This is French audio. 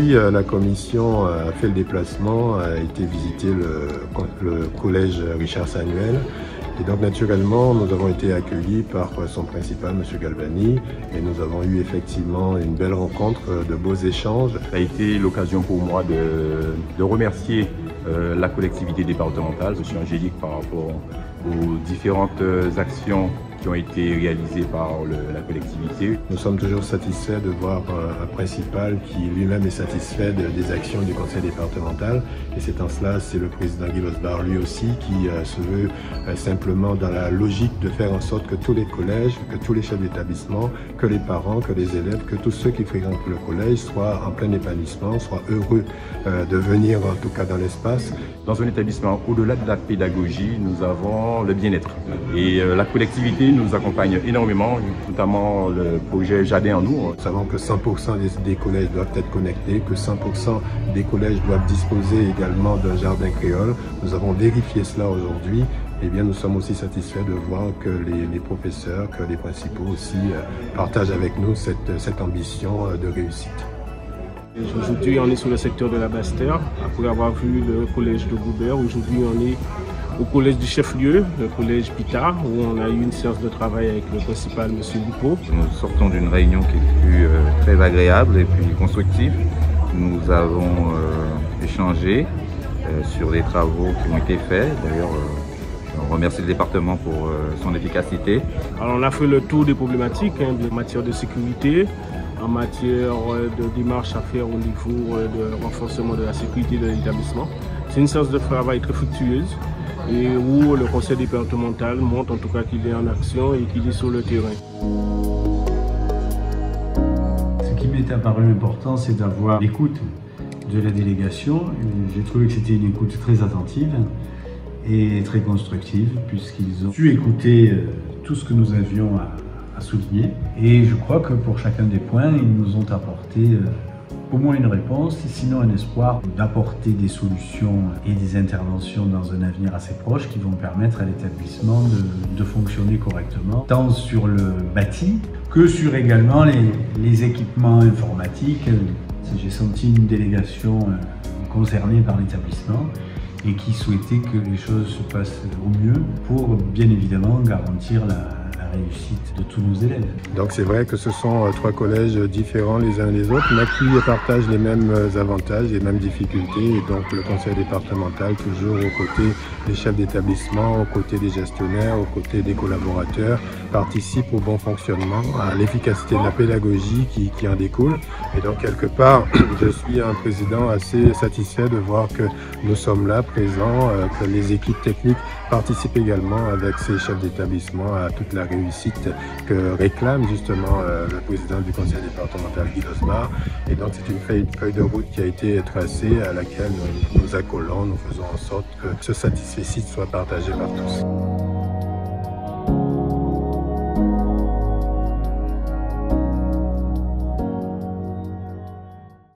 Aujourd'hui, la commission a fait le déplacement, a été visiter le collège Richard Samuel. Et donc naturellement, nous avons été accueillis par son principal, M. Galvani, et nous avons eu effectivement une belle rencontre, de beaux échanges. Ça a été l'occasion pour moi de remercier la collectivité départementale, M. Angélique, par rapport aux différentes actions qui ont été réalisées par la collectivité. Nous sommes toujours satisfaits de voir un principal qui lui-même est satisfait des actions du conseil départemental. Et c'est en cela, c'est le président Guy Losbar lui aussi qui se veut simplement dans la logique de faire en sorte que tous les collèges, que tous les chefs d'établissement, que les parents, que les élèves, que tous ceux qui fréquentent le collège soient en plein épanouissement, soient heureux de venir en tout cas dans l'espace. Dans un établissement, au-delà de la pédagogie, nous avons le bien-être. Et la collectivité nous accompagne énormément, notamment le projet Jardin en nous. Nous savons que 100% des collèges doivent être connectés, que 100% des collèges doivent disposer également d'un jardin créole. Nous avons vérifié cela aujourd'hui. Eh bien, nous sommes aussi satisfaits de voir que les professeurs, que les principaux aussi partagent avec nous cette ambition de réussite. Aujourd'hui, on est sur le secteur de la Bastère. Après avoir vu le collège de Goubert, aujourd'hui, on est au collège du chef-lieu, le collège Pitard, où on a eu une séance de travail avec le principal, M. Lupo. Nous sortons d'une réunion qui fut très agréable et puis constructive. Nous avons échangé sur les travaux qui ont été faits. D'ailleurs, on remercie le département pour son efficacité. Alors, on a fait le tour des problématiques en matière de sécurité, en matière de démarches à faire au niveau de renforcement de la sécurité de l'établissement. C'est une séance de travail très fructueuse et où le conseil départemental montre en tout cas qu'il est en action et qu'il est sur le terrain. Ce qui m'est apparu important, c'est d'avoir l'écoute de la délégation. J'ai trouvé que c'était une écoute très attentive et très constructive, puisqu'ils ont su écouter tout ce que nous avions à souligner. Et je crois que pour chacun des points, ils nous ont apporté au moins une réponse, sinon un espoir d'apporter des solutions et des interventions dans un avenir assez proche qui vont permettre à l'établissement de fonctionner correctement, tant sur le bâti que sur également les équipements informatiques. J'ai senti une délégation concernée par l'établissement et qui souhaitait que les choses se passent au mieux pour bien évidemment garantir la réussite de tous nos élèves. Donc c'est vrai que ce sont trois collèges différents les uns des autres, mais qui partagent les mêmes avantages, les mêmes difficultés. Et donc le conseil départemental, toujours aux côtés des chefs d'établissement, aux côtés des gestionnaires, aux côtés des collaborateurs, participe au bon fonctionnement, à l'efficacité de la pédagogie qui en découle. Et donc quelque part, je suis un président assez satisfait de voir que nous sommes là, présents, que les équipes techniques participent également avec ces chefs d'établissement à toute la réussite que réclame justement le président du conseil départemental Guy Losbar. Et donc c'est une feuille de route qui a été tracée à laquelle nous accolons, nous faisons en sorte que ce satisfecit soit partagé par tous.